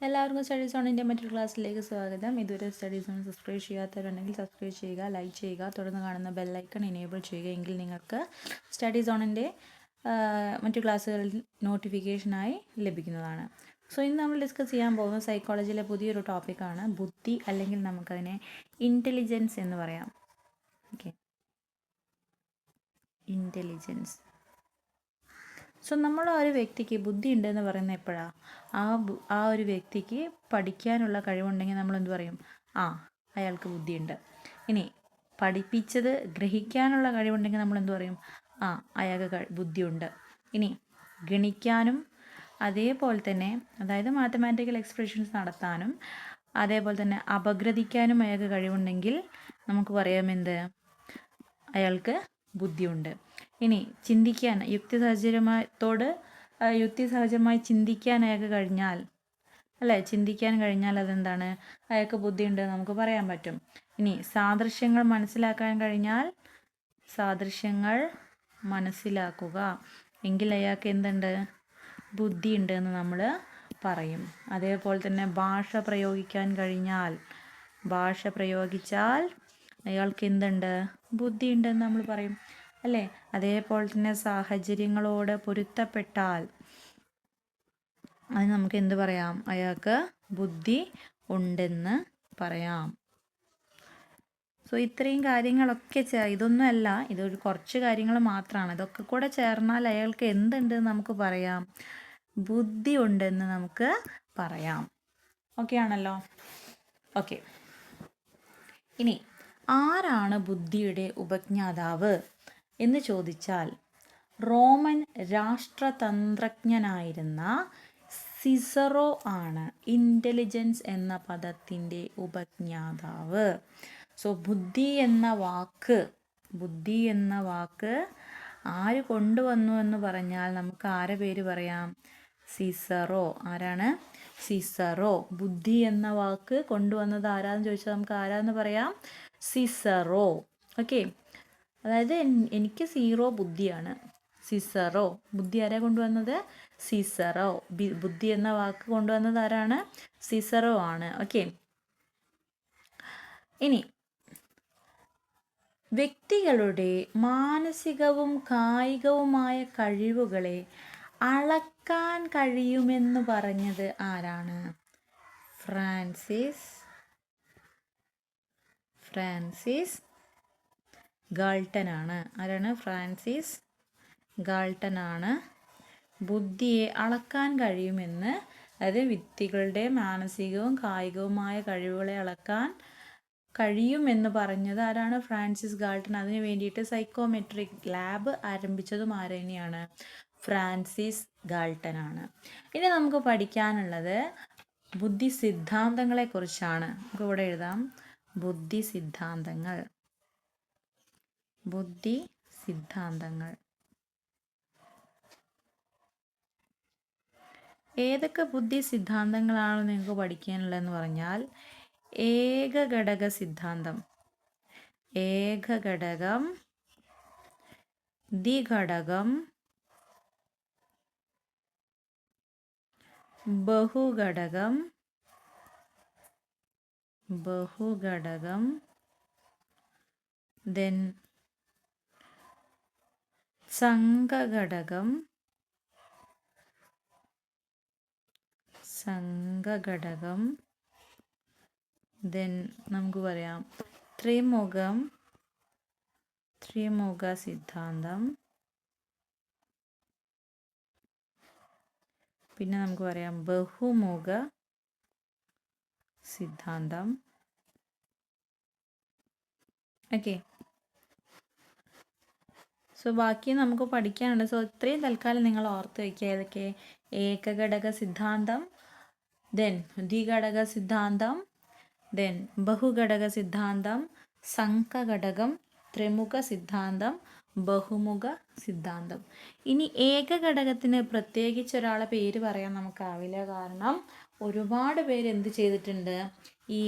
എല്ലാവർക്കും സ്റ്റഡീസ് ഓണിൻ്റെ മറ്റൊരു ക്ലാസ്സിലേക്ക് സ്വാഗതം. ഇതുവരെ സ്റ്റഡീസ് ഓൺ സബ്സ്ക്രൈബ് ചെയ്യാത്തവരുണ്ടെങ്കിൽ സബ്സ്ക്രൈബ് ചെയ്യുക, ലൈക്ക് ചെയ്യുക, തുടർന്ന് കാണുന്ന ബെല്ലൈക്കൺ എനേബിൾ ചെയ്യുക. എങ്കിൽ നിങ്ങൾക്ക് സ്റ്റഡീസ് ഓണിൻ്റെ മറ്റു ക്ലാസ്സുകളിൽ നോട്ടിഫിക്കേഷനായി ലഭിക്കുന്നതാണ്. സോ ഇന്ന് നമ്മൾ ഡിസ്കസ് ചെയ്യാൻ പോകുന്ന സൈക്കോളജിയിലെ പുതിയൊരു ടോപ്പിക്കാണ് ബുദ്ധി, അല്ലെങ്കിൽ നമുക്കതിനെ ഇൻ്റലിജൻസ് എന്ന് പറയാം. Okay, intelligence. സോ നമ്മൾ ഒരു വ്യക്തിക്ക് ബുദ്ധി ഉണ്ടെന്ന് പറയുന്നത് എപ്പോഴാണ്? ആ ഒരു വ്യക്തിക്ക് പഠിക്കാനുള്ള കഴിവുണ്ടെങ്കിൽ നമ്മൾ എന്ത് പറയും? അയാൾക്ക് ബുദ്ധിയുണ്ട്. ഇനി പഠിപ്പിച്ചത് ഗ്രഹിക്കാനുള്ള കഴിവുണ്ടെങ്കിൽ നമ്മൾ എന്ത് പറയും? അയാൾക്ക് ബുദ്ധിയുണ്ട്. ഇനി ഗണിക്കാനും അതേപോലെ തന്നെ, അതായത് മാത്തമാറ്റിക്കൽ എക്സ്പ്രഷൻസ് നടത്താനും അതേപോലെ തന്നെ അപഗ്രഥിക്കാനും അയാൾക്ക് കഴിവുണ്ടെങ്കിൽ നമുക്ക് പറയാം എന്ത്? അയാൾക്ക് ബുദ്ധിയുണ്ട്. ഇനി ചിന്തിക്കാൻ യുക്തിസഹജമായി ചിന്തിക്കാൻ അയാൾക്ക് കഴിഞ്ഞാൽ, ചിന്തിക്കാൻ കഴിഞ്ഞാൽ അതെന്താണ്? അയാൾക്ക് ബുദ്ധിയുണ്ടെന്ന് നമുക്ക് പറയാൻ പറ്റും. ഇനി സാദൃശ്യങ്ങൾ മനസ്സിലാക്കാൻ കഴിഞ്ഞാൽ, സാദൃശ്യങ്ങൾ മനസ്സിലാക്കുക എങ്കിൽ അയാൾക്ക് എന്തുണ്ട്? ബുദ്ധിയുണ്ട് എന്ന് നമ്മൾ പറയും. അതേപോലെ തന്നെ ഭാഷ പ്രയോഗിക്കാൻ കഴിഞ്ഞാൽ, ഭാഷ പ്രയോഗിച്ചാൽ അയാൾക്ക് എന്തുണ്ട്? ബുദ്ധിയുണ്ടെന്ന് നമ്മൾ പറയും, അല്ലേ? അതേപോലെ തന്നെ സാഹചര്യങ്ങളോട് പൊരുത്തപ്പെട്ടാൽ അത് നമുക്ക് എന്ത് പറയാം? അയാൾക്ക് ബുദ്ധി ഉണ്ടെന്ന് പറയാം. സോ ഇത്രയും കാര്യങ്ങളൊക്കെ ഇതൊന്നുമല്ല, ഇതൊരു കുറച്ച് കാര്യങ്ങൾ മാത്രമാണ്. ഇതൊക്കെ കൂടെ ചേർന്നാൽ അയാൾക്ക് എന്തുണ്ടെന്ന് നമുക്ക് പറയാം? ബുദ്ധി ഉണ്ടെന്ന് നമുക്ക് പറയാം. ഓക്കെ ആണല്ലോ? ഓക്കെ, ഇനി ആരാണ് ബുദ്ധിയുടെ ഉപജ്ഞാതാവ് എന്ന് ചോദിച്ചാൽ, റോമൻ രാഷ്ട്രതന്ത്രജ്ഞനായിരുന്ന സിസറോ ആണ് ഇൻ്റലിജൻസ് എന്ന പദത്തിൻ്റെ ഉപജ്ഞാതാവ്. സോ ബുദ്ധി എന്ന വാക്ക് ആര് കൊണ്ടുവന്നു എന്ന് പറഞ്ഞാൽ നമുക്ക് ആരെ പേര് പറയാം? സിസറോ. ആരാണ്? സിസറോ. ബുദ്ധി എന്ന വാക്ക് കൊണ്ടുവന്നത് ആരാന്ന് ചോദിച്ചാൽ നമുക്ക് ആരാന്ന് പറയാം? സിസറോ. ഓക്കെ, അതായത് എനിക്ക് 0 ബുദ്ധിയാണ്. സിസറോ. ബുദ്ധി ആരാ കൊണ്ടുവന്നത്? സിസറോ. ബുദ്ധി എന്ന വാക്ക് കൊണ്ടുവന്നത് ആരാണ്? സിസറോ ആണ്. ഓക്കെ, ഇനി വ്യക്തികളുടെ മാനസികവും കായികവുമായ കഴിവുകളെ അളക്കാൻ കഴിയുമെന്ന് പറഞ്ഞത് ആരാണ്? ഫ്രാൻസിസ് ഗാൾട്ടൺ ആണ്. ആരാണ്? ഫ്രാൻസിസ് ഗാൾട്ടൺ ആണ് ബുദ്ധിയെ അളക്കാൻ കഴിയുമെന്ന്, അതായത് വ്യക്തികളുടെ മാനസികവും കായികവുമായ കഴിവുകളെ അളക്കാൻ കഴിയുമെന്ന് പറഞ്ഞത് ആരാണ്? Francis Galton. അതിന് വേണ്ടിയിട്ട് സൈക്കോമെട്രിക് ലാബ് ആരംഭിച്ചതും ആരെന്നെയാണ്? ഫ്രാൻസിസ് ഗാൾട്ടൺ ആണ്. ഇനി നമുക്ക് പഠിക്കാനുള്ളത് ബുദ്ധി സിദ്ധാന്തങ്ങളെ കുറിച്ചാണ്. നമുക്ക് ഇവിടെ എഴുതാം, ബുദ്ധി സിദ്ധാന്തങ്ങൾ. ഏതൊക്കെ ബുദ്ധി സിദ്ധാന്തങ്ങളാണ് നിങ്ങൾക്ക് പഠിക്കാനുള്ളതെന്ന് പറഞ്ഞാൽ, ഏകഘടക സിദ്ധാന്തം, ഏകഘടകം, ദ്വിഘടകം, ബഹുഘടകം, then സംഘഘടകം, then നമുക്ക് പറയാം ത്രിമുഖ സിദ്ധാന്തം, പിന്നെ നമുക്ക് പറയാം ബഹുമുഖ സിദ്ധാന്തം. ഓക്കെ, സോ ബാക്കി നമുക്ക് പഠിക്കാനുണ്ട്. സോ ഇത്രയും തൽക്കാലം നിങ്ങൾ ഓർത്ത് വയ്ക്കുക. ഏതൊക്കെ? ഏകഘടക സിദ്ധാന്തം, ദെൻ ദ്വിഘടക സിദ്ധാന്തം, ദെൻ ബഹുഘടക സിദ്ധാന്തം, സംഘഘടകം, ത്രിമുഖ സിദ്ധാന്തം, ബഹുമുഖ സിദ്ധാന്തം. ഇനി ഏകഘടകത്തിന് പ്രത്യേകിച്ച് ഒരാളെ പേര് പറയാൻ നമുക്കാവില്ല, കാരണം ഒരുപാട് പേര് എന്ത് ചെയ്തിട്ടുണ്ട്? ഈ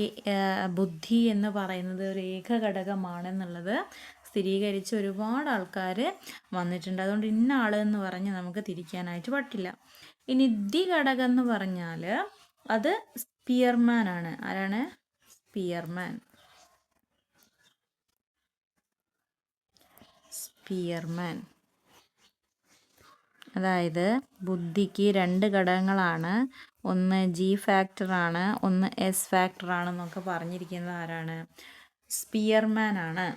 ബുദ്ധി എന്ന് പറയുന്നത് ഒരു ഏകഘടകമാണെന്നുള്ളത് സ്ഥിരീകരിച്ച് ഒരുപാട് ആൾക്കാർ വന്നിട്ടുണ്ട്. അതുകൊണ്ട് ഇന്ന ആളെന്ന് പറഞ്ഞ് നമുക്ക് തിരിക്കാനായിട്ട് പറ്റില്ല. ഇനി ദ്വിഘടകം എന്ന് പറഞ്ഞാൽ അത് സ്പിയർമാൻ ആണ്. ആരാണ്? സ്പിയർമാൻ. സ്പിയർമാൻ. അതായത് ബുദ്ധിക്ക് 2 ഘടകങ്ങളാണ്. ഒന്ന് ജി ഫാക്ടറാണ്, ഒന്ന് എസ് ഫാക്ടറാണെന്നൊക്കെ പറഞ്ഞിരിക്കുന്നത് ആരാണ്? സ്പിയർമാൻ ആണ്.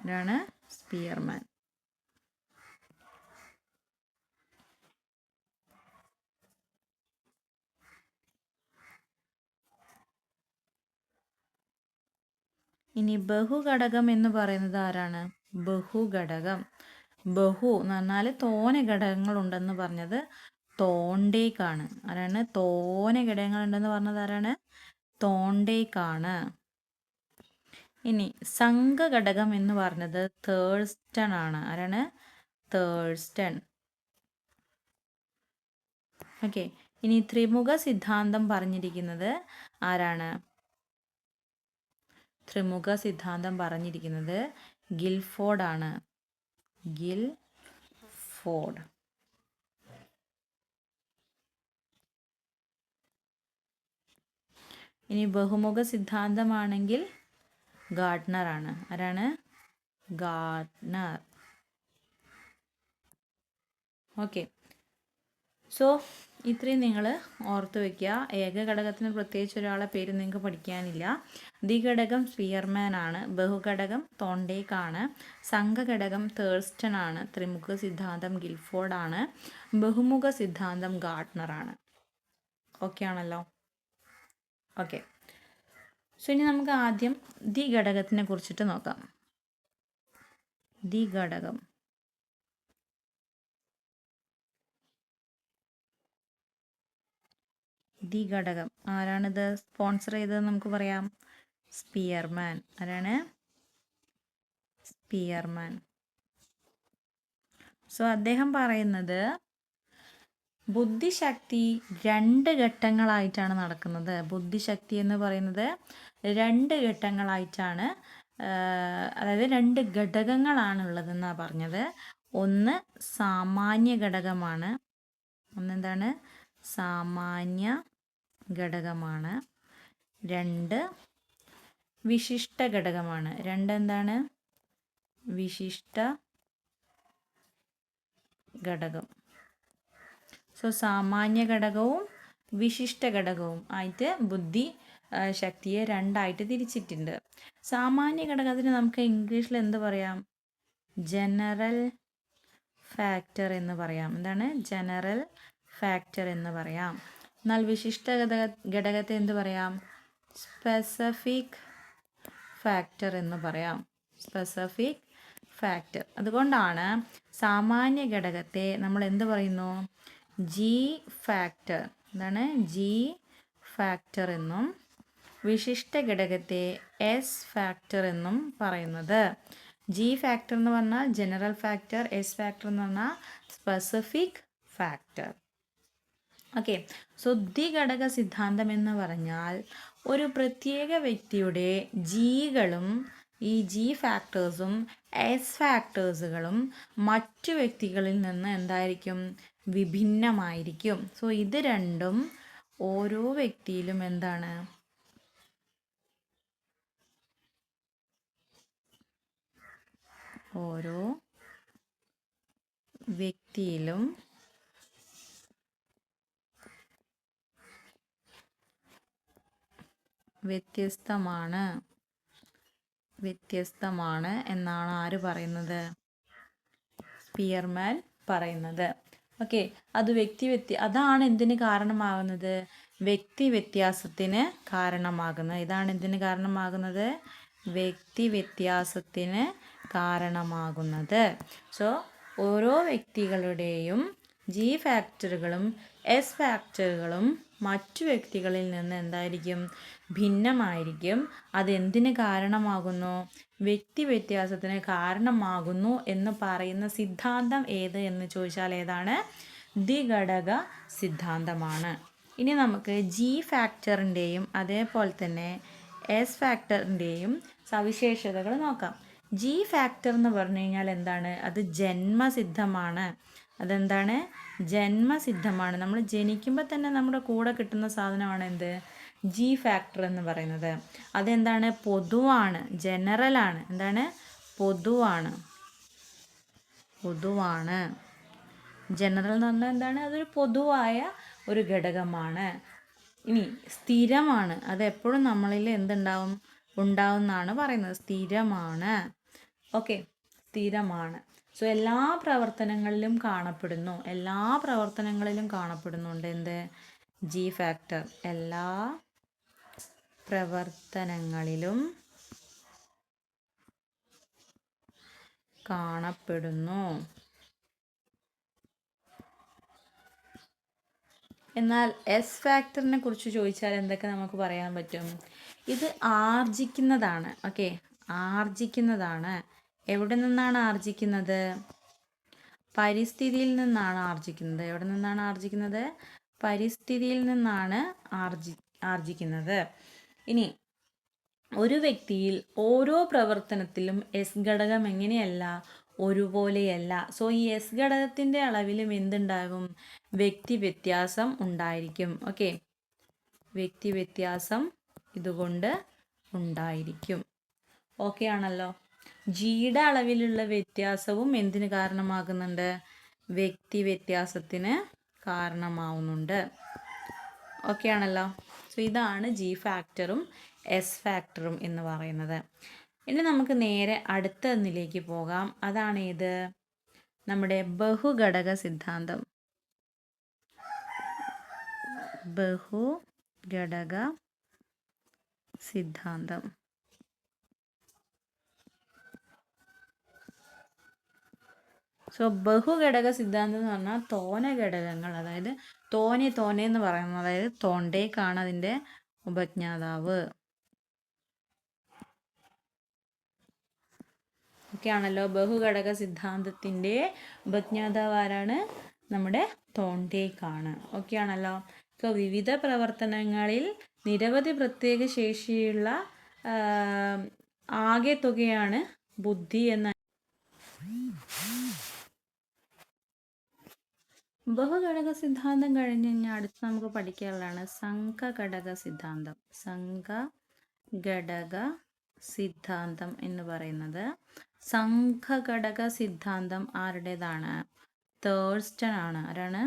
ആരാണ്? സ്പിയർമാൻ. ഇനി ബഹുഘടകം എന്ന് പറയുന്നത് ആരാണ്? ബഹുഘടകം. ബഹു എന്ന് പറഞ്ഞാൽ തോനെ ഘടകങ്ങളുണ്ടെന്ന് പറഞ്ഞത് തോണ്ടേക്കാണ്. ആരാണ്? തോനെ ഘടകങ്ങളുണ്ടെന്ന് പറഞ്ഞത് ആരാണ്? തോണ്ടേക്കാണ്. ഇനി സംഘഘടകം എന്ന് പറഞ്ഞത് തേഴ്സ്റ്റൺ ആണ്. ആരാണ്? തേഴ്സ്റ്റൺ. ഓക്കെ. ഇനി ത്രിമുഖ സിദ്ധാന്തം പറഞ്ഞിരിക്കുന്നത് ആരാണ്? ത്രിമുഖ സിദ്ധാന്തം പറഞ്ഞിരിക്കുന്നത് ഗിൽഫോർഡ് ആണ്. ഗിൽഫോർഡ്. ഇനി ബഹുമുഖ സിദ്ധാന്തമാണെങ്കിൽ ഗാർഡ്നർ ആണ്. ആരാണ്? ഗാർഡ്നർ. ഓക്കെ. സോ ഇത്രയും നിങ്ങൾ ഓർത്ത് വയ്ക്കുക. ഏകഘടകത്തിന് പ്രത്യേകിച്ച് ഒരാളെ പേര് നിങ്ങൾക്ക് പഠിക്കാനില്ല. ദ്വിഘടകം സ്പിയർമാൻ ആണ്. ബഹുഘടകം തോണ്ടേക്കാണ്. സംഘഘടകം തേഴ്സ്റ്റൺ ആണ്. ത്രിമുഖ സിദ്ധാന്തം ഗിൽഫോർഡ് ആണ്. ബഹുമുഖ സിദ്ധാന്തം ഗാർഡ്നർ ആണ്. ഓക്കെ ആണല്ലോ? ഓക്കെ. സോ ഇനി നമുക്ക് ആദ്യം ദ്വിഘടകത്തിനെ കുറിച്ചിട്ട് നോക്കാം. ദ്വിഘടകം. ദ്വിഘടകം ആരാണിത് സ്പോൺസർ ചെയ്തത് നമുക്ക് പറയാം? സ്പിയർമാൻ. ആരാണ്? സ്പിയർമാൻ. സോ അദ്ദേഹം പറയുന്നത് ബുദ്ധിശക്തി 2 ഘട്ടങ്ങളായിട്ടാണ് നടക്കുന്നത്. ബുദ്ധിശക്തി എന്ന് പറയുന്നത് 2 ഘട്ടങ്ങളായിട്ടാണ്, അതായത് 2 ഘടകങ്ങളാണുള്ളതെന്നാണ് പറഞ്ഞത്. ഒന്ന് സാമാന്യ ഘടകമാണ്. ഒന്നെന്താണ്? സാമാന്യ ഘടകമാണ്. 2 വിശിഷ്ട ഘടകമാണ്. 2 എന്താണ്? വിശിഷ്ട ഘടകം. സോ സാമാന്യ ഘടകവും വിശിഷ്ട ഘടകവും ആയിട്ട് ബുദ്ധി ശക്തിയെ 2ആയിട്ട് തിരിച്ചിട്ടുണ്ട്. സാമാന്യ ഘടകത്തിന് നമുക്ക് ഇംഗ്ലീഷിൽ എന്ത് പറയാം? ജനറൽ ഫാക്ടർ എന്ന് പറയാം. എന്താണ്? ജനറൽ ഫാക്ടർ എന്ന് പറയാം. എന്നാൽ വിശിഷ്ട ഘടകത്തെ എന്ത് പറയാം? സ്പെസിഫിക് ഫാക്ടർ എന്ന് പറയാം. Specific factor. അതുകൊണ്ടാണ് സാമാന്യ ഘടകത്തെ നമ്മൾ എന്ത് പറയുന്നു? G factor. എന്താണ്? ജി ഫാക്ടർ എന്നും വിശിഷ്ട ഘടകത്തെ എസ് ഫാക്ടർ എന്നും പറയുന്നത്. ജി ഫാക്ടർ എന്ന് പറഞ്ഞാൽ ജനറൽ ഫാക്ടർ, എസ് ഫാക്ടർ എന്ന് പറഞ്ഞാൽ സ്പെസിഫിക് ഫാക്ടർ. ഓക്കെ. സോ ദ്വിഘടക സിദ്ധാന്തം എന്ന് പറഞ്ഞാൽ ഒരു പ്രത്യേക വ്യക്തിയുടെ ജികളും ഈ ജി ഫാക്ടേഴ്സും എസ് ഫാക്ടേഴ്സുകളും മറ്റു വ്യക്തികളിൽ നിന്ന് എന്തായിരിക്കും? വിഭിന്നമായിരിക്കും. സോ ഇത് രണ്ടും ഓരോ വ്യക്തിയിലും എന്താണ്? ഓരോ വ്യക്തിയിലും വ്യത്യസ്തമാണ് എന്നാണ് ആര് പറയുന്നത്? സ്പിയർമാൻ പറയുന്നത്. ഓക്കെ. അത് അതാണ് എന്തിന് കാരണമാകുന്നത്? വ്യക്തി വ്യത്യാസത്തിന് കാരണമാകുന്നത്. ഇതാണ് എന്തിന് കാരണമാകുന്നത്? വ്യക്തി വ്യത്യാസത്തിന് കാരണമാകുന്നത്. സോ ഓരോ വ്യക്തികളുടെയും ജി ഫാക്ടറുകളും എസ് ഫാക്ടറുകളും മറ്റു വ്യക്തികളിൽ നിന്ന് എന്തായിരിക്കും? ഭിന്നമായിരിക്കും. അതെന്തിന് കാരണമാകുന്നു? വ്യക്തി വ്യത്യാസത്തിന് കാരണമാകുന്നു എന്ന് പറയുന്ന സിദ്ധാന്തം ഏത് എന്ന് ചോദിച്ചാൽ ഏതാണ്? ദ്വിഘടക സിദ്ധാന്തമാണ്. ഇനി നമുക്ക് ജി ഫാക്ടറിൻ്റെയും അതേപോലെ തന്നെ എസ് ഫാക്ടറിൻ്റെയും സവിശേഷതകൾ നോക്കാം. ജി ഫാക്ടർ എന്ന് പറഞ്ഞു കഴിഞ്ഞാൽ എന്താണ്? അത് ജന്മസിദ്ധമാണ്. അതെന്താണ്? ജന്മസിദ്ധമാണ്. നമ്മൾ ജനിക്കുമ്പോൾ തന്നെ നമ്മുടെ കൂടെ കിട്ടുന്ന സാധനമാണ് എന്ത്? ജി ഫാക്ടർ എന്ന് പറയുന്നത്. അതെന്താണ്? പൊതുവാണ്, ജനറലാണ്. എന്താണ്? പൊതുവാണ്. ജനറൽ എന്ന് പറഞ്ഞാൽ എന്താണ്? അതൊരു പൊതുവായ ഒരു ഘടകമാണ്. ഇനി സ്ഥിരമാണ്. അത് എപ്പോഴും നമ്മളിൽ ഉണ്ടാവുമെന്നാണ് പറയുന്നത്. സ്ഥിരമാണ്. ഓക്കെ, സ്ഥിരമാണ്. സോ എല്ലാ പ്രവർത്തനങ്ങളിലും കാണപ്പെടുന്നുണ്ട് എന്ത്? G factor. എല്ലാ പ്രവർത്തനങ്ങളിലും കാണപ്പെടുന്നു. എന്നാൽ എസ് ഫാക്ടറിനെ കുറിച്ച് ചോദിച്ചാൽ എന്തൊക്കെ നമുക്ക് പറയാൻ പറ്റും? ഇത് ആർജിക്കുന്നതാണ്. ഓക്കെ, ആർജിക്കുന്നതാണ്. എവിടെ നിന്നാണ് ആർജിക്കുന്നത്? പരിസ്ഥിതിയിൽ നിന്നാണ് ആർജിക്കുന്നത്. എവിടെ നിന്നാണ് ആർജിക്കുന്നത്? പരിസ്ഥിതിയിൽ നിന്നാണ് ആർജിക്കുന്നത്. ഇനി ഒരു വ്യക്തിയിൽ ഓരോ പ്രവർത്തനത്തിലും എസ് ഘടകം എങ്ങനെയല്ല? ഒരുപോലെയല്ല. സോ ഈ എസ് ഘടകത്തിൻ്റെ അളവിലും എന്തുണ്ടാകും? വ്യക്തി വ്യത്യാസം ഉണ്ടായിരിക്കും. ഓക്കെ, വ്യക്തി വ്യത്യാസം ഇതുകൊണ്ട് ഉണ്ടായിരിക്കും. ഓക്കെ ആണല്ലോ. ജിയുടെ അളവിലുള്ള വ്യത്യാസവും എന്തിന് കാരണമാകുന്നുണ്ട്? വ്യക്തി വ്യത്യാസത്തിന് കാരണമാവുന്നുണ്ട്. ഓക്കെ ആണല്ലോ. സോ ഇതാണ് ജി ഫാക്ടറും എസ് ഫാക്ടറും എന്ന് പറയുന്നത്. ഇനി നമുക്ക് നേരെ അടുത്ത ഒന്നിലേക്ക് പോകാം. അതാണ് ഏത്? നമ്മുടെ ബഹുഘടക സിദ്ധാന്തം. ബഹുഘടക സിദ്ധാന്തം. സോ ബഹുഘടക സിദ്ധാന്തം എന്ന് പറഞ്ഞാൽ തോനെ ഘടകങ്ങൾ, അതായത് തോനെ എന്ന് പറയുന്നത്, അതായത് തോണ്ടേക്കാണ് അതിൻ്റെ ഉപജ്ഞാതാവ്. ഓക്കെ ആണല്ലോ. ബഹുഘടക സിദ്ധാന്തത്തിൻ്റെ ഉപജ്ഞാതാവ് ആരാണ്? നമ്മുടെ തോണ്ടേക്കാണ്. ഓക്കെ ആണല്ലോ. സോ വിവിധ പ്രവർത്തനങ്ങളിൽ നിരവധി പ്രത്യേക ശേഷിയുള്ള ആകെ തുകയാണ് ബുദ്ധി എന്ന. ബഹുഘടക സിദ്ധാന്തം കഴിഞ്ഞ് കഴിഞ്ഞാൽ അടുത്ത് നമുക്ക് പഠിക്കാനുള്ളതാണ് സംഘഘടക സിദ്ധാന്തം. സംഘഘടക സിദ്ധാന്തം എന്ന് പറയുന്നത്, സംഘഘടക സിദ്ധാന്തം ആരുടേതാണ്? തേഴ്സ്റ്റൺ ആണ്. ആരാണ്?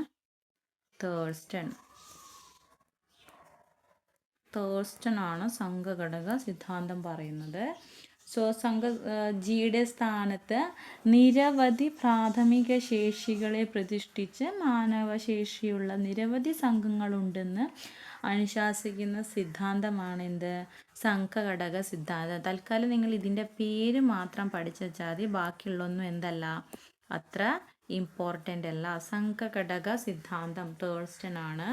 തേഴ്സ്റ്റൺ ആണ് സംഘഘടക സിദ്ധാന്തം പറയുന്നത്. സോ ജിയുടെ സ്ഥാനത്ത് നിരവധി പ്രാഥമിക ശേഷികളെ പ്രതിഷ്ഠിച്ച് മാനവശേഷിയുള്ള നിരവധി സംഘങ്ങളുണ്ടെന്ന് അനുശാസിക്കുന്ന സിദ്ധാന്തമാണ് എന്ത്? സംഘഘടക സിദ്ധാന്തം. തൽക്കാലം നിങ്ങൾ ഇതിൻ്റെ പേര് മാത്രം പഠിച്ചു വെച്ചാൽ മതി. ബാക്കിയുള്ളൊന്നും എന്തല്ല, അത്ര ഇമ്പോർട്ടൻ്റ് അല്ല. സംഘഘടക സിദ്ധാന്തം തേഴ്സ്റ്റൺ ആണ്.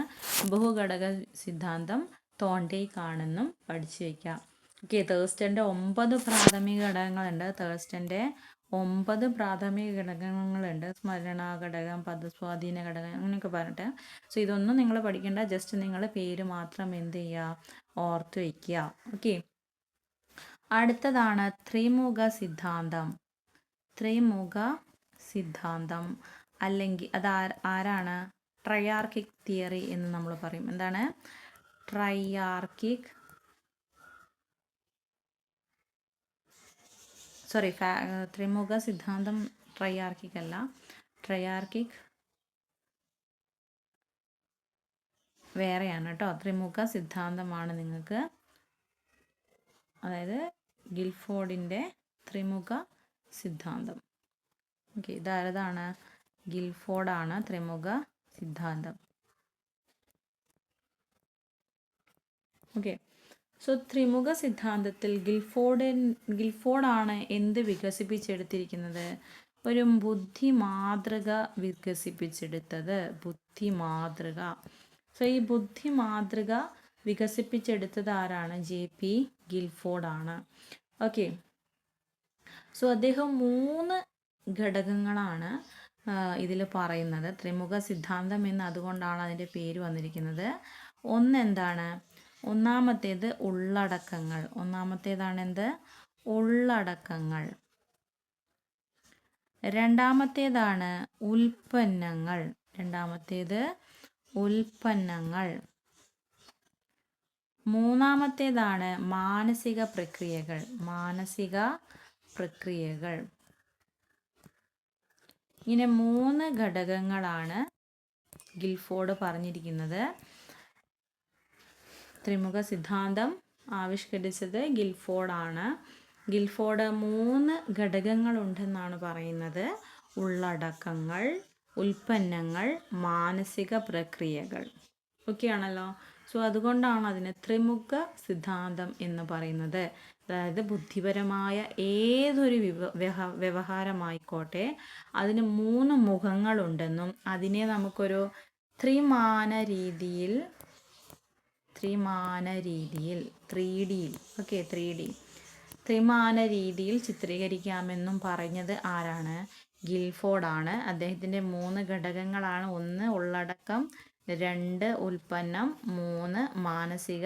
ബഹുഘടക സിദ്ധാന്തം തോണ്ടേക്കാണെന്നും പഠിച്ചു വയ്ക്കാം. ഓക്കെ, തേഴ്സ്റ്റൻ്റെ 9 പ്രാഥമിക ഘടകങ്ങളുണ്ട്. തേഴ്സ്റ്റൻ്റെ 9 പ്രാഥമിക ഘടകങ്ങളുണ്ട്. സ്മരണ ഘടകം, പദസ്വാധീന ഘടകം, അങ്ങനെയൊക്കെ പറഞ്ഞിട്ട്. സോ ഇതൊന്നും നിങ്ങൾ പഠിക്കേണ്ട. ജസ്റ്റ് നിങ്ങൾ പേര് മാത്രം എന്ത് ചെയ്യുക? ഓർത്ത് വയ്ക്കുക. ഓക്കെ, അടുത്തതാണ് ത്രിമുഖ സിദ്ധാന്തം. ത്രിമുഖ സിദ്ധാന്തം അല്ലെങ്കിൽ അത് ആരാണ്? ട്രയാർക്കിക് തിയറി എന്ന് നമ്മൾ പറയും. എന്താണ്? ത്രിമുഖ സിദ്ധാന്തം ട്രയാർക്കിക് അല്ല. ട്രയാർക്കിക് വേറെയാണ് കേട്ടോ. ത്രിമുഖ സിദ്ധാന്തമാണ് നിങ്ങൾക്ക്, അതായത് ഗിൽഫോർഡിൻ്റെ ത്രിമുഖ സിദ്ധാന്തം. ഓക്കെ, ഇതാരതാണ്? ഗിൽഫോർഡാണ് ത്രിമുഖ സിദ്ധാന്തം. ഓക്കെ, സോ ത്രിമുഖ സിദ്ധാന്തത്തിൽ ഗിൽഫോർഡാണ് എന്ത് വികസിപ്പിച്ചെടുത്തിരിക്കുന്നത്? ഒരു ബുദ്ധി മാതൃക വികസിപ്പിച്ചെടുത്തത്. ബുദ്ധി മാതൃക. സോ ഈ ബുദ്ധി മാതൃക വികസിപ്പിച്ചെടുത്തത് ആരാണ്? JP ഗിൽഫോർഡാണ്. ഓക്കെ, സോ അദ്ദേഹം 3 ഘടകങ്ങളാണ് ഇതിൽ പറയുന്നത്. ത്രിമുഖ സിദ്ധാന്തം എന്ന് അതുകൊണ്ടാണ് അതിൻ്റെ പേര് വന്നിരിക്കുന്നത്. ഒന്നെന്താണ്? ഒന്നാമത്തേത് ഉള്ളടക്കങ്ങൾ. ഒന്നാമത്തേതാണ് എന്ത്? ഉള്ളടക്കങ്ങൾ. രണ്ടാമത്തേതാണ് ഉൽപ്പന്നങ്ങൾ. രണ്ടാമത്തേത് ഉൽപ്പന്നങ്ങൾ. മൂന്നാമത്തേതാണ് മാനസിക പ്രക്രിയകൾ. മാനസിക പ്രക്രിയകൾ. ഇങ്ങനെ 3 ഘടകങ്ങളാണ് ഗിൽഫോർഡ് പറഞ്ഞിരിക്കുന്നത്. ത്രിമുഖ സിദ്ധാന്തം ആവിഷ്കരിച്ചത് ഗിൽഫോർഡാണ്. ഗിൽഫോർഡ് 3 ഘടകങ്ങളുണ്ടെന്നാണ് പറയുന്നത്. ഉള്ളടക്കങ്ങൾ, ഉൽപ്പന്നങ്ങൾ, മാനസിക പ്രക്രിയകൾ. ഓക്കെ ആണല്ലോ. സോ അതുകൊണ്ടാണ് അതിനെ ത്രിമുഖ സിദ്ധാന്തം എന്ന് പറയുന്നത്. അതായത് ബുദ്ധിപരമായ ഏതൊരു വ്യവഹാരമായിക്കോട്ടെ അതിന് 3 മുഖങ്ങളുണ്ടെന്നും അതിനെ നമുക്കൊരു ത്രിമാന രീതിയിൽ 3D ഓക്കെ 3D ത്രിമാന രീതിയിൽ ചിത്രീകരിക്കാമെന്നും പറഞ്ഞത് ആരാണ്? ഗിൽഫോർഡാണ്. അദ്ദേഹത്തിൻ്റെ 3 ഘടകങ്ങളാണ്. 1 ഉള്ളടക്കം, 2 ഉൽപ്പന്നം, 3 മാനസിക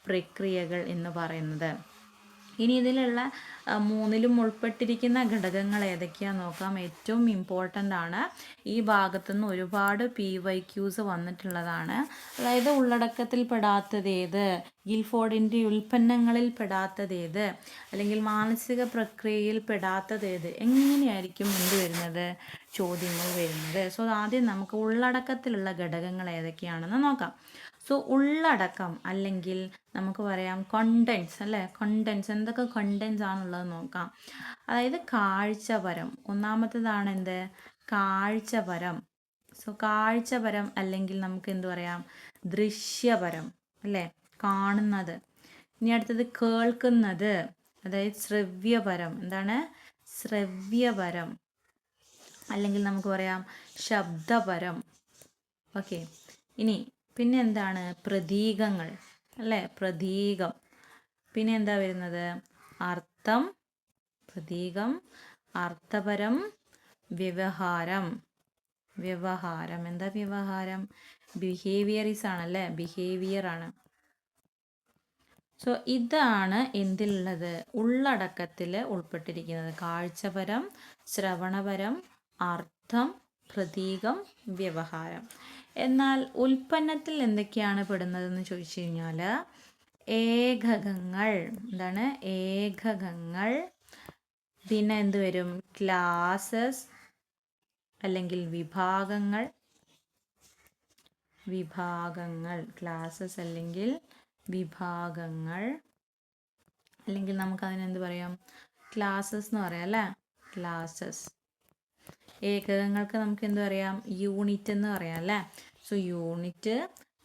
പ്രക്രിയകൾ എന്ന് പറയുന്നത്. ഇനി ഇതിലുള്ള 3ലും ഉൾപ്പെട്ടിരിക്കുന്ന ഘടകങ്ങൾ ഏതൊക്കെയാണെന്ന് നോക്കാം. ഏറ്റവും ഇമ്പോർട്ടൻ്റ് ആണ്. ഈ ഭാഗത്തുനിന്ന് ഒരുപാട് PYQs വന്നിട്ടുള്ളതാണ്. അതായത് ഉള്ളടക്കത്തിൽ പെടാത്തതേത്, ഗിൽഫോർഡിൻ്റെ ഉൽപ്പന്നങ്ങളിൽ പെടാത്തതേത്, അല്ലെങ്കിൽ മാനസിക പ്രക്രിയയിൽ പെടാത്തതേത്, എങ്ങനെയായിരിക്കും എന്ത് വരുന്നത്, ചോദ്യങ്ങൾ വരുന്നത്. സോ ആദ്യം നമുക്ക് ഉള്ളടക്കത്തിലുള്ള ഘടകങ്ങൾ ഏതൊക്കെയാണെന്ന് നോക്കാം. സോ ഉള്ളടക്കം അല്ലെങ്കിൽ നമുക്ക് പറയാം കണ്ടൻസ് അല്ലേ. കണ്ടൻസ്, എന്തൊക്കെ കണ്ടൻസ് ആണുള്ളത് നോക്കാം. അതായത് കാഴ്ചപരം. ഒന്നാമത്തേതാണ് എന്ത്? കാഴ്ചപരം. സോ കാഴ്ചപരം അല്ലെങ്കിൽ നമുക്ക് എന്ത് പറയാം? ദൃശ്യപരം അല്ലേ, കാണുന്നത്. ഇനി അടുത്തത് കേൾക്കുന്നത്, അതായത് ശ്രവ്യപരം. എന്താണ്? ശ്രവ്യപരം. അല്ലെങ്കിൽ നമുക്ക് പറയാം ശബ്ദപരം. ഓക്കെ. ഇനി പിന്നെ എന്താണ്? പ്രതീകങ്ങൾ അല്ലേ, പ്രതീകം. പിന്നെ എന്താ വരുന്നത്? അർത്ഥം, പ്രതീകം, അർത്ഥപരം, വ്യവഹാരം. വ്യവഹാരം എന്താ? വ്യവഹാരം ബിഹേവിയറിസ് ആണല്ലേ, ബിഹേവിയർ ആണ്. സോ ഇതാണ് എന്തിലുള്ളത്? ഉള്ളടക്കത്തിൽ ഉൾപ്പെട്ടിരിക്കുന്നത്. കാഴ്ചപരം, ശ്രവണപരം, അർത്ഥം, പ്രതീകം, വ്യവഹാരം. എന്നാൽ ഉൽപ്പന്നത്തിൽ എന്തൊക്കെയാണ് പെടുന്നതെന്ന് ചോദിച്ചു കഴിഞ്ഞാൽ ഏകകങ്ങൾ. എന്താണ്? ഏകകങ്ങൾ. പിന്നെ എന്ത് വരും? ക്ലാസസ് അല്ലെങ്കിൽ വിഭാഗങ്ങൾ. വിഭാഗങ്ങൾ, ക്ലാസസ് അല്ലെങ്കിൽ വിഭാഗങ്ങൾ. അല്ലെങ്കിൽ നമുക്കതിനെന്ത് പറയാം? ക്ലാസസ് എന്ന് പറയാം അല്ലേ, ക്ലാസസ്. ഏകകങ്ങൾക്ക് നമുക്ക് എന്ത് പറയാം? യൂണിറ്റ് എന്ന് പറയാം അല്ലേ. സോ യൂണിറ്റ്,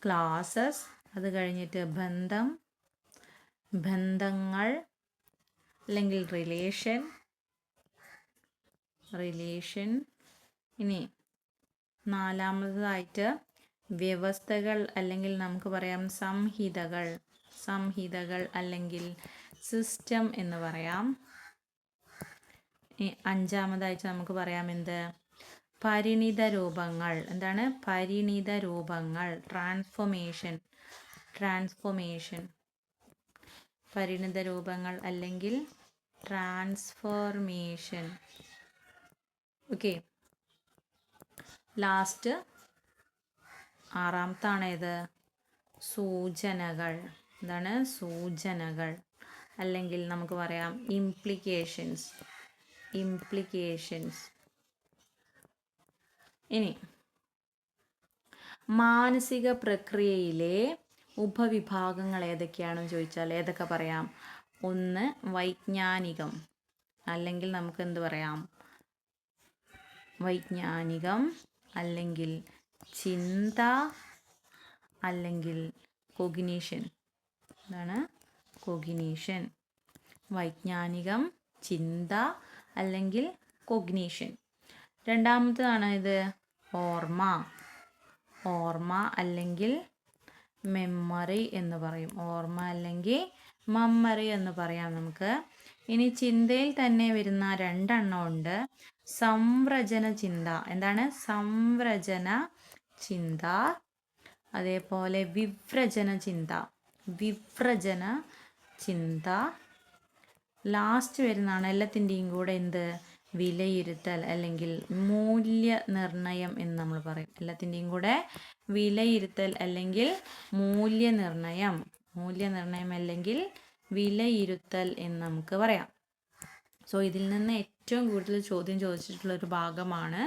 ക്ലാസസ്, അത് കഴിഞ്ഞിട്ട് ബന്ധം, ബന്ധങ്ങൾ അല്ലെങ്കിൽ റിലേഷൻ. ഇനി നാലാമതായിട്ട് വ്യവസ്ഥകൾ അല്ലെങ്കിൽ നമുക്ക് പറയാം സംഹിതകൾ. സംഹിതകൾ അല്ലെങ്കിൽ സിസ്റ്റം എന്ന് പറയാം. അഞ്ചാമതായിട്ട് നമുക്ക് പറയാം എന്ത്? പരിണിത രൂപങ്ങൾ. എന്താണ്? പരിണിത രൂപങ്ങൾ. ട്രാൻസ്ഫോർമേഷൻ. പരിണിത രൂപങ്ങൾ അല്ലെങ്കിൽ ട്രാൻസ്ഫോർമേഷൻ. ഓക്കെ. ലാസ്റ്റ് ആറാമത്താണ് ഏത്? സൂചനകൾ. എന്താണ്? സൂചനകൾ അല്ലെങ്കിൽ നമുക്ക് പറയാം ഇംപ്ലിക്കേഷൻസ്. ഇനി മാനസിക പ്രക്രിയയിലെ ഉപവിഭാഗങ്ങൾ ഏതൊക്കെയാണെന്ന് ചോദിച്ചാൽ ഏതൊക്കെ പറയാം? 1 വൈജ്ഞാനികം, അല്ലെങ്കിൽ നമുക്ക് എന്ത് പറയാം? വൈജ്ഞാനികം, അല്ലെങ്കിൽ ചിന്ത, അല്ലെങ്കിൽ കൊഗ്നിഷൻ. എന്താണ്? കൊഗ്നിഷൻ. വൈജ്ഞാനികം, ചിന്ത അല്ലെങ്കിൽ കൊഗ്നിഷൻ. രണ്ടാമത്തേതാണ് ഇത് ഓർമ്മ. ഓർമ്മ അല്ലെങ്കിൽ മെമ്മറി എന്ന് പറയും. ഓർമ്മ അല്ലെങ്കിൽ മെമ്മറി എന്ന് പറയാം നമുക്ക്. ഇനി ചിന്തയിൽ തന്നെ വരുന്ന 2 എണ്ണം ഉണ്ട്. സംവ്രജന ചിന്ത. എന്താണ്? സംവ്രജന ചിന്ത. അതേപോലെ വിവ്രജന ചിന്ത. ലാസ്റ്റ് വരുന്നതാണ് എല്ലാത്തിൻ്റെയും കൂടെ എന്ത്? വിലയിരുത്തൽ അല്ലെങ്കിൽ മൂല്യനിർണ്ണയം എന്ന് നമ്മൾ പറയും. എല്ലാത്തിൻ്റെയും കൂടെ വിലയിരുത്തൽ അല്ലെങ്കിൽ മൂല്യനിർണ്ണയം അല്ലെങ്കിൽ വിലയിരുത്തൽ എന്ന് നമുക്ക് പറയാം. സോ ഇതിൽ നിന്ന് ഏറ്റവും കൂടുതൽ ചോദ്യം ചോദിച്ചിട്ടുള്ളൊരു ഭാഗമാണ്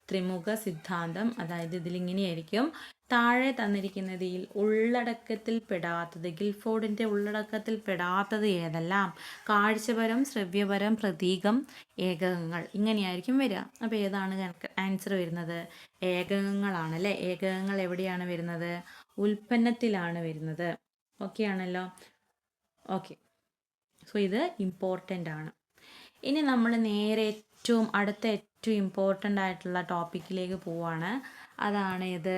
ത്രിമുഖ സിദ്ധാന്തം. അതായത് ഇതിലിങ്ങനെയായിരിക്കും: താഴെ തന്നിരിക്കുന്നതിൽ ഉള്ളടക്കത്തിൽ പെടാത്തത്, ഗിൽഫോർഡിൻ്റെ ഉള്ളടക്കത്തിൽ പെടാത്തത് ഏതെല്ലാം? കാഴ്ചപരം, ശ്രവ്യപരം, പ്രതീകം, ഏകകങ്ങൾ, ഇങ്ങനെയായിരിക്കും വരിക. അപ്പോൾ ഏതാണ് ആൻസർ വരുന്നത്? ഏകകങ്ങളാണ് അല്ലേ. ഏകകങ്ങൾ എവിടെയാണ് വരുന്നത്? ഉൽപ്പന്നത്തിലാണ് വരുന്നത്. ഓക്കെ ആണല്ലോ. ഓക്കെ, സോ ഇത് ഇമ്പോർട്ടൻ്റ് ആണ്. ഇനി നമ്മൾ നേരെ ഏറ്റവും ഇമ്പോർട്ടൻ്റ് ആയിട്ടുള്ള ടോപ്പിക്കിലേക്ക് പോവാണ്. അതാണ് ഇത്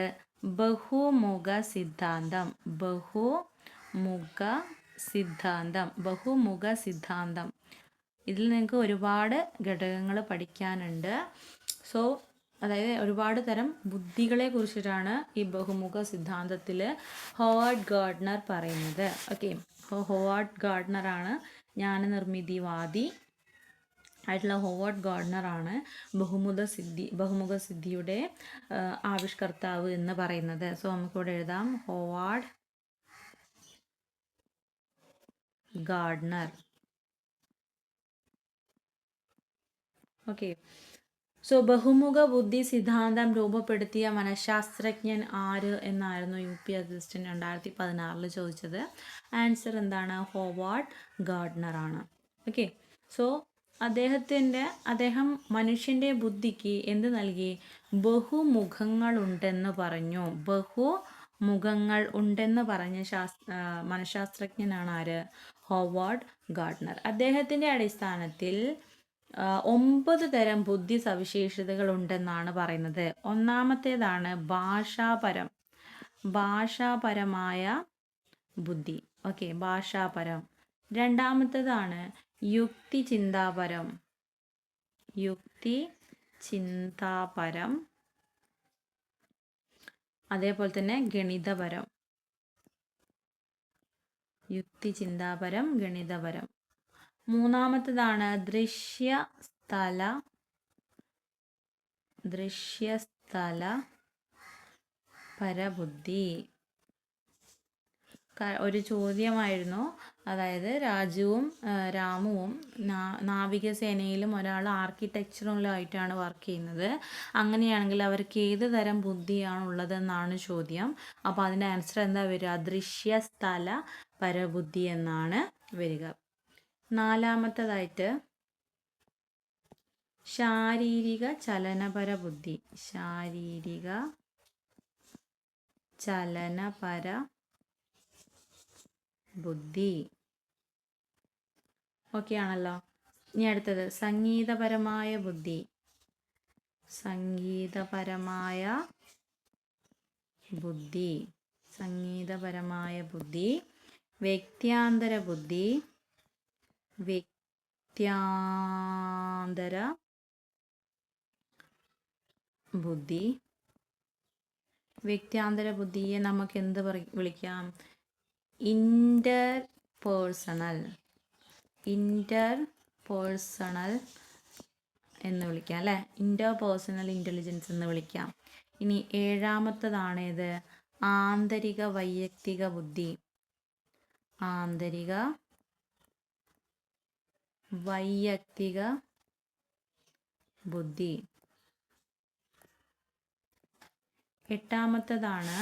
ബഹുമുഖ സിദ്ധാന്തം. ബഹുമുഖ സിദ്ധാന്തം. ഇതിൽ നിങ്ങൾക്ക് ഒരുപാട് ഘടകങ്ങൾ പഠിക്കാനുണ്ട്. സോ അതായത് ഒരുപാട് തരം ബുദ്ധികളെ കുറിച്ചിട്ടാണ് ഈ ബഹുമുഖ സിദ്ധാന്തത്തിൽ ഹോവാർഡ് ഗാർഡ്നർ പറയുന്നത്. ഓക്കെ, ഹോവാർഡ് ഗാർഡ്നറാണ് ജ്ഞാനനിർമ്മിതിവാദി ആയിട്ടുള്ള ഹോവാർഡ് ഗാർഡ്നറാണ് ബഹുമുഖ സിദ്ധിയുടെ ആവിഷ്കർത്താവ് എന്ന് പറയുന്നത്. സോ നമുക്കിവിടെ എഴുതാം ഹോവാർഡ് ഗാർഡ്നർ. ഓക്കെ, സോ ബഹുമുഖ ബുദ്ധി സിദ്ധാന്തം രൂപപ്പെടുത്തിയ മനഃശാസ്ത്രജ്ഞൻ ആര് എന്നായിരുന്നു UP അസിസ്റ്റന്റ് 2016 ചോദിച്ചത്. ആൻസർ എന്താണ്? ഹോവാർഡ് ഗാർഡ്നർ ആണ്. ഓക്കെ, സോ അദ്ദേഹം മനുഷ്യൻ്റെ ബുദ്ധിക്ക് എന്ത് നൽകി? ബഹുമുഖങ്ങൾ ഉണ്ടെന്ന് പറഞ്ഞു. ബഹുമുഖങ്ങൾ ഉണ്ടെന്ന് പറഞ്ഞ മനഃശാസ്ത്രജ്ഞനാണ് ആര്? Howard Gardner. അദ്ദേഹത്തിൻ്റെ അടിസ്ഥാനത്തിൽ 9 തരം ബുദ്ധി സവിശേഷതകൾ ഉണ്ടെന്നാണ് പറയുന്നത്. ഒന്നാമത്തേതാണ് ഭാഷാപരമായ ബുദ്ധി. ഓക്കെ, ഭാഷാപരം. രണ്ടാമത്തേതാണ് യുക്തി ചിന്താപരം, അതേപോലെ തന്നെ ഗണിതപരം. യുക്തി ചിന്താപരം, ഗണിതപരം. മൂന്നാമത്തേതാണ് ദൃശ്യസ്ഥല പരബുദ്ധി. ഒരു ചോദ്യമായിരുന്നു. അതായത് രാമുവും നാവികസേനയിലും ഒരാൾ ആർക്കിടെക്ചറിലായിട്ടാണ് വർക്ക് ചെയ്യുന്നത്. അങ്ങനെയാണെങ്കിൽ അവർക്ക് ഏത് തരം ബുദ്ധിയാണ് ഉള്ളതെന്നാണ് ചോദ്യം. അപ്പോൾ അതിൻ്റെ ആൻസർ എന്താ വരിക? ദൃശ്യസ്ഥല പരബുദ്ധി എന്നാണ് വരിക. നാലാമത്തേതായിട്ട് ശാരീരിക ചലനപര ബുദ്ധി. ഓക്കെ ആണല്ലോ. ഇനി അടുത്തത് സംഗീതപരമായ ബുദ്ധി, വ്യക്ത്യാന്തര ബുദ്ധി. വ്യക്ത്യാന്തര ബുദ്ധിയെ നമുക്ക് എന്ത് വിളിക്കാം? ഇന്റർപേഴ്സണൽ എന്ന് വിളിക്കാം അല്ലേ. ഇന്റർപേഴ്സണൽ ഇൻ്റലിജൻസ് എന്ന് വിളിക്കാം. ഇനി ഏഴാമത്തതാണ് ഇത് ആന്തരിക വൈയക്തിക ബുദ്ധി. എട്ടാമത്തതാണ്,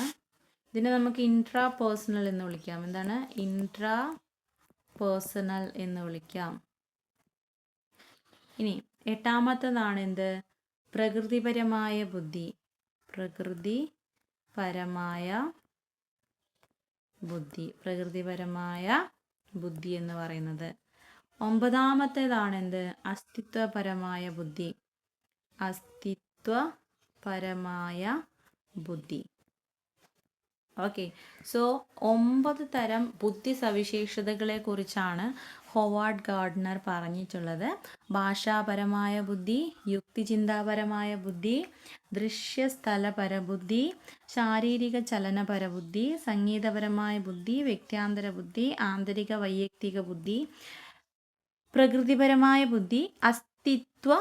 ഇതിനെ നമുക്ക് ഇൻട്രാപേഴ്സണൽ എന്ന് വിളിക്കാം. എന്താണ്? ഇൻട്രാപേഴ്സണൽ എന്ന് വിളിക്കാം. ഇനി എട്ടാമത്തതാണ് എന്ത്? പ്രകൃതിപരമായ ബുദ്ധി എന്ന് പറയുന്നത്. ഒമ്പതാമത്തേതാണ് എന്ത്? അസ്തിത്വപരമായ ബുദ്ധി. ഓക്കെ, സോ 9 തരം ബുദ്ധി സവിശേഷതകളെ കുറിച്ചാണ് ഹോവാർഡ് ഗാർഡ്നർ പറഞ്ഞിട്ടുള്ളത്. ഭാഷാപരമായ ബുദ്ധി, യുക്തിചിന്താപരമായ ബുദ്ധി, ദൃശ്യസ്ഥലപരബുദ്ധി, ശാരീരിക ചലനപരബുദ്ധി, സംഗീതപരമായ ബുദ്ധി, വ്യക്ത്യാന്തര ബുദ്ധി, ആന്തരിക വൈയക്തിക ബുദ്ധി, പ്രകൃതിപരമായ ബുദ്ധി, അസ്തിത്വ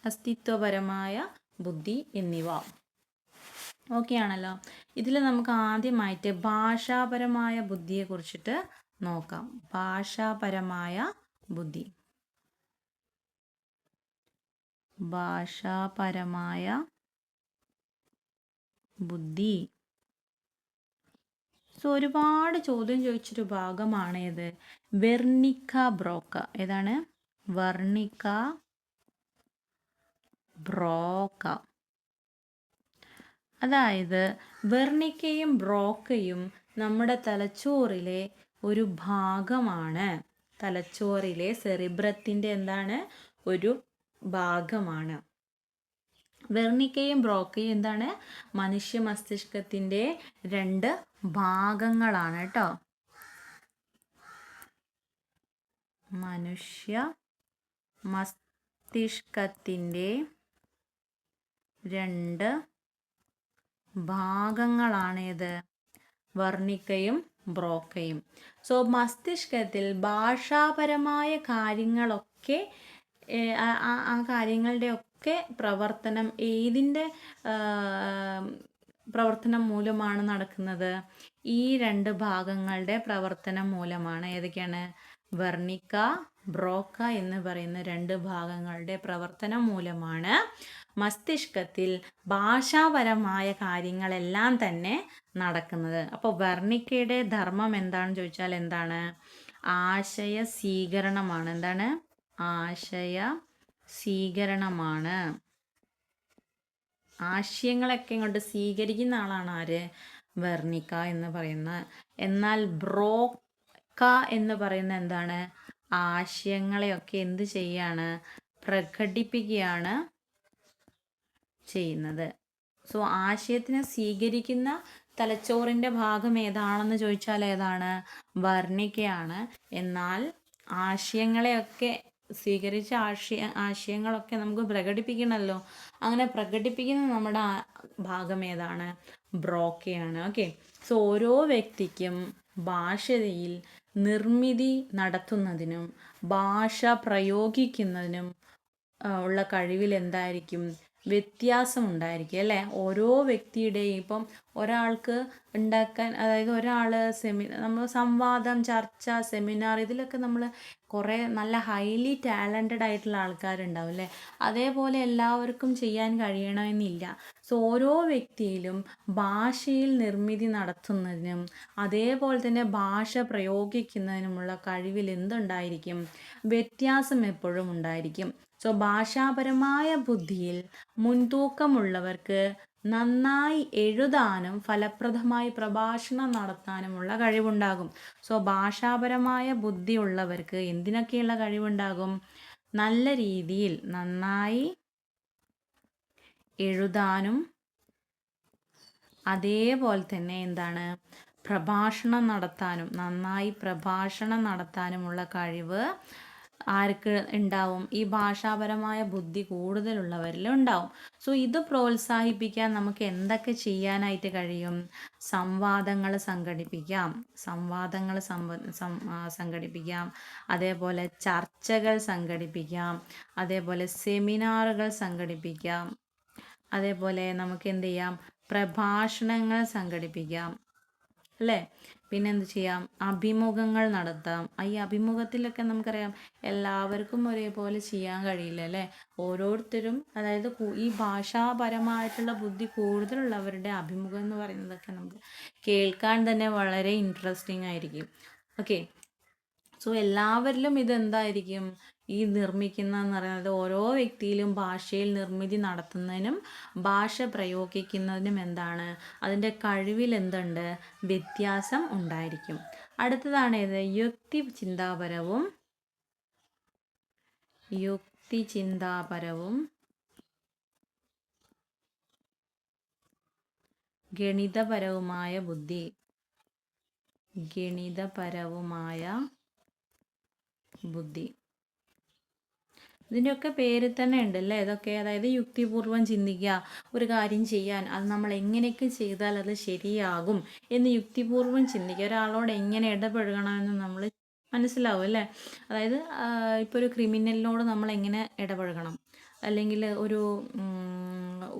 അസ്തിത്വപരമായ ബുദ്ധി എന്നിവ. ഓക്കെ ആണല്ലോ. ഇതിൽ നമുക്ക് ആദ്യമായിട്ട് ഭാഷാപരമായ ബുദ്ധിയെ കുറിച്ചിട്ട് നോക്കാം. ഭാഷാപരമായ ബുദ്ധി. ഭാഷാപരമായ ബുദ്ധി. സോ ഒരുപാട് ചോദ്യം ചോദിച്ചൊരു ഭാഗമാണ് ഇത്. വെർണിക്ക ബ്രോക്ക. ഏതാണ്? വെർണിക്ക ബ്രോക്ക. അതായത് വെർണിക്കയും ബ്രോക്കയും നമ്മുടെ തലച്ചോറിലെ ഒരു ഭാഗമാണ്. തലച്ചോറിലെ സെറിബ്രത്തിൻ്റെ എന്താണ്? ഒരു ഭാഗമാണ്. വെർണിക്കയും ബ്രോക്കയും എന്താണ്? മനുഷ്യ മസ്തിഷ്കത്തിൻ്റെ 2 ഭാഗങ്ങളാണ് കേട്ടോ. മനുഷ്യ മസ്തിഷ്കത്തിൻ്റെ 2 ഭാഗങ്ങളാണ് ഇത്, വെർണിക്കയും ബ്രോക്കയും. സോ മസ്തിഷ്കത്തിൽ ഭാഷാപരമായ കാര്യങ്ങളൊക്കെ ആ കാര്യങ്ങളുടെ ഒക്കെ പ്രവർത്തനം ഏതിൻ്റെ പ്രവർത്തനം മൂലമാണ് നടക്കുന്നത്? ഈ 2 ഭാഗങ്ങളുടെ പ്രവർത്തനം മൂലമാണ്. ഏതൊക്കെയാണ്? വെർണിക്ക ബ്രോക്ക എന്ന് പറയുന്ന 2 ഭാഗങ്ങളുടെ പ്രവർത്തനം മൂലമാണ് മസ്തിഷ്കത്തിൽ ഭാഷാപരമായ കാര്യങ്ങളെല്ലാം തന്നെ നടക്കുന്നത്. അപ്പോൾ വെർണിക്കയുടെ ധർമ്മം എന്താണെന്ന് ചോദിച്ചാൽ എന്താണ്? ആശയ സ്വീകരണമാണ്. എന്താണ്? ആശയ സ്വീകരണമാണ്. ആശയങ്ങളൊക്കെ ഇങ്ങോട്ട് സ്വീകരിക്കുന്ന ആളാണ് ആര്? വെർണിക്ക എന്ന് പറയുന്നത്. എന്നാൽ ബ്രോക്ക എന്ന് പറയുന്ന എന്താണ്? ആശയങ്ങളെയൊക്കെ എന്ത് ചെയ്യാണ്? പ്രകടിപ്പിക്കുകയാണ് ചെയ്യുന്നത്. സോ ആശയത്തിനെ സ്വീകരിക്കുന്ന തലച്ചോറിൻ്റെ ഭാഗം ഏതാണെന്ന് ചോദിച്ചാൽ ഏതാണ്? വെർണിക്കയാണ്. എന്നാൽ ആശയങ്ങളെയൊക്കെ സ്വീകരിച്ച ആശയങ്ങളൊക്കെ നമുക്ക് പ്രകടിപ്പിക്കണമല്ലോ. അങ്ങനെ പ്രകടിപ്പിക്കുന്ന നമ്മുടെ ഭാഗം ഏതാണ്? ബ്രോക്കയാണ്. ഓക്കെ. സോ ഓരോ വ്യക്തിക്കും ഭാഷയിൽ നിർമ്മിതി നടത്തുന്നതിനും ഭാഷ പ്രയോഗിക്കുന്നതിനും ഉള്ള കഴിവിൽ എന്തായിരിക്കും? വ്യത്യാസം ഉണ്ടായിരിക്കും അല്ലേ? ഓരോ വ്യക്തിയുടെയും ഇപ്പം ഒരാൾക്ക് ഉണ്ടാക്കാൻ, അതായത് ഒരാൾ നമ്മൾ സംവാദം, ചർച്ച, സെമിനാർ ഇതിലൊക്കെ നമ്മൾ കുറേ നല്ല ഹൈലി ടാലൻറ്റഡ് ആയിട്ടുള്ള ആൾക്കാരുണ്ടാവും അല്ലേ? അതേപോലെ എല്ലാവർക്കും ചെയ്യാൻ കഴിയണമെന്നില്ല. സോ ഓരോ വ്യക്തിയിലും ഭാഷയിൽ നിർമ്മിതി നടത്തുന്നതിനും അതേപോലെ തന്നെ ഭാഷ പ്രയോഗിക്കുന്നതിനുമുള്ള കഴിവിൽ എന്തുണ്ടായിരിക്കും? വ്യത്യാസം എപ്പോഴും ഉണ്ടായിരിക്കും. സോ ഭാഷാപരമായ ബുദ്ധിയിൽ മുൻതൂക്കമുള്ളവർക്ക് നന്നായി എഴുതാനും ഫലപ്രദമായി പ്രഭാഷണം നടത്താനുമുള്ള കഴിവുണ്ടാകും. സോ ഭാഷാപരമായ ബുദ്ധിയുള്ളവർക്ക് എന്തിനൊക്കെയുള്ള കഴിവുണ്ടാകും? നല്ല രീതിയിൽ നന്നായി എഴുതാനും അതേപോലെ തന്നെ എന്താണ്? പ്രഭാഷണം നടത്താനും, നന്നായി പ്രഭാഷണം നടത്താനുമുള്ള കഴിവ് ആർക്ക് ഉണ്ടാവും? ഈ ഭാഷാപരമായ ബുദ്ധി കൂടുതലുള്ളവരിൽ ഉണ്ടാവും. സോ ഇത് പ്രോത്സാഹിപ്പിക്കാൻ നമുക്ക് എന്തൊക്കെ ചെയ്യാനായിട്ട് കഴിയും? സംവാദങ്ങൾ സംഘടിപ്പിക്കാം. സംഘടിപ്പിക്കാം. അതേപോലെ ചർച്ചകൾ സംഘടിപ്പിക്കാം. അതേപോലെ സെമിനാറുകൾ സംഘടിപ്പിക്കാം. അതേപോലെ നമുക്ക് എന്ത് ചെയ്യാം? പ്രഭാഷണങ്ങൾ സംഘടിപ്പിക്കാം അല്ലേ? പിന്നെ എന്ത് ചെയ്യാം? അഭിമുഖങ്ങൾ നടത്താം. ഈ അഭിമുഖത്തിലൊക്കെ നമുക്കറിയാം എല്ലാവർക്കും ഒരേപോലെ ചെയ്യാൻ കഴിയില്ല അല്ലേ? ഓരോരുത്തരും, അതായത് ഈ ഭാഷാപരമായിട്ടുള്ള ബുദ്ധി കൂടുതലുള്ളവരുടെ അഭിമുഖം എന്ന് പറയുന്നതൊക്കെ നമുക്ക് കേൾക്കാൻ തന്നെ വളരെ ഇൻട്രസ്റ്റിംഗ് ആയിരിക്കും. ഓക്കെ. സോ എല്ലാവരിലും ഇതെന്തായിരിക്കും? ഈ നിർമ്മിക്കുന്നതെന്ന് പറയുന്നത് ഓരോ വ്യക്തിയിലും ഭാഷയിൽ നിർമ്മിതി നടത്തുന്നതിനും ഭാഷ പ്രയോഗിക്കുന്നതിനും എന്താണ്? അതിൻ്റെ കഴിവിൽ എന്തുണ്ട്? വ്യത്യാസം ഉണ്ടായിരിക്കും. അടുത്തതാണ് ഇത് യുക്തിചിന്താപരവും ഗണിതപരവുമായ ബുദ്ധി. ഗണിതപരവുമായ ബുദ്ധി. ഇതിൻ്റെയൊക്കെ പേര് തന്നെ ഉണ്ട് അല്ലേ? ഇതൊക്കെ അതായത് യുക്തിപൂർവ്വം ചിന്തിക്കുക, ഒരു കാര്യം ചെയ്യാൻ അത് നമ്മൾ എങ്ങനെയൊക്കെ ചെയ്താൽ അത് ശരിയാകും എന്ന് യുക്തിപൂർവ്വം ചിന്തിക്കുക. ഒരാളോട് എങ്ങനെ ഇടപഴകണമെന്ന് നമ്മൾ മനസ്സിലാവും അല്ലേ? അതായത് ഇപ്പോൾ ഒരു ക്രിമിനലിനോട് നമ്മൾ എങ്ങനെ ഇടപഴകണം, അല്ലെങ്കിൽ ഒരു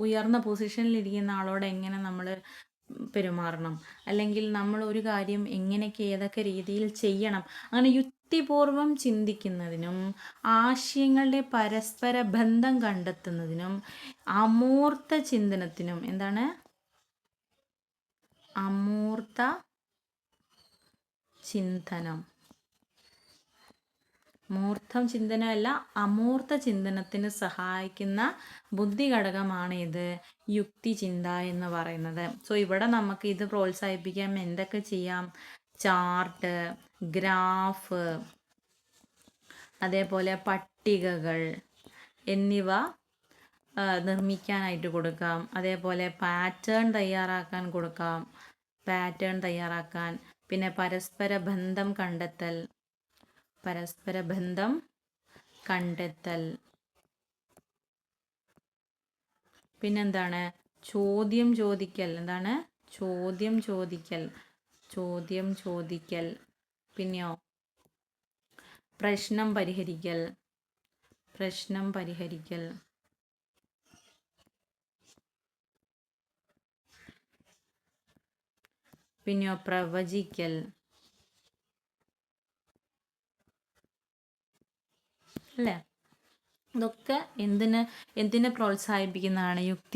ഉയർന്ന പൊസിഷനിലിരിക്കുന്ന ആളോട് എങ്ങനെ നമ്മൾ പെരുമാറണം, അല്ലെങ്കിൽ നമ്മൾ ഒരു കാര്യം എങ്ങനെയൊക്കെ ഏതൊക്കെ രീതിയിൽ ചെയ്യണം, അങ്ങനെ യുക്തിപൂർവം ചിന്തിക്കുന്നതിനും ആശയങ്ങളുടെ പരസ്പര ബന്ധം കണ്ടെത്തുന്നതിനും അമൂർത്ത ചിന്തനത്തിനും എന്താണ് അമൂർത്ത ചിന്തനം, മൂർത്തം ചിന്തനമല്ല അമൂർത്ത ചിന്തനത്തിന് സഹായിക്കുന്ന ബുദ്ധി ഘടകമാണ് ഇത് യുക്തി ചിന്ത എന്ന് പറയുന്നത്. സോ ഇവിടെ നമുക്ക് ഇത് പ്രോത്സാഹിപ്പിക്കാൻ എന്തൊക്കെ ചെയ്യാം? ചാർട്ട്, ഗ്രാഫ്, അതേപോലെ പട്ടികകൾ എന്നിവ നിർമ്മിക്കാനായിട്ട് കൊടുക്കാം. അതേപോലെ പാറ്റേൺ തയ്യാറാക്കാൻ കൊടുക്കാം, പിന്നെ പരസ്പര ബന്ധം കണ്ടെത്തൽ, പിന്നെന്താണ് ചോദ്യം ചോദിക്കൽ, പിന്നെയോ പ്രശ്നം പരിഹരിക്കൽ, പിന്നെയോ പ്രവചിക്കൽ, അല്ലേ? ഇതൊക്കെ എന്തിനെ പ്രോത്സാഹിപ്പിക്കുന്നതാണ്? യുക്തി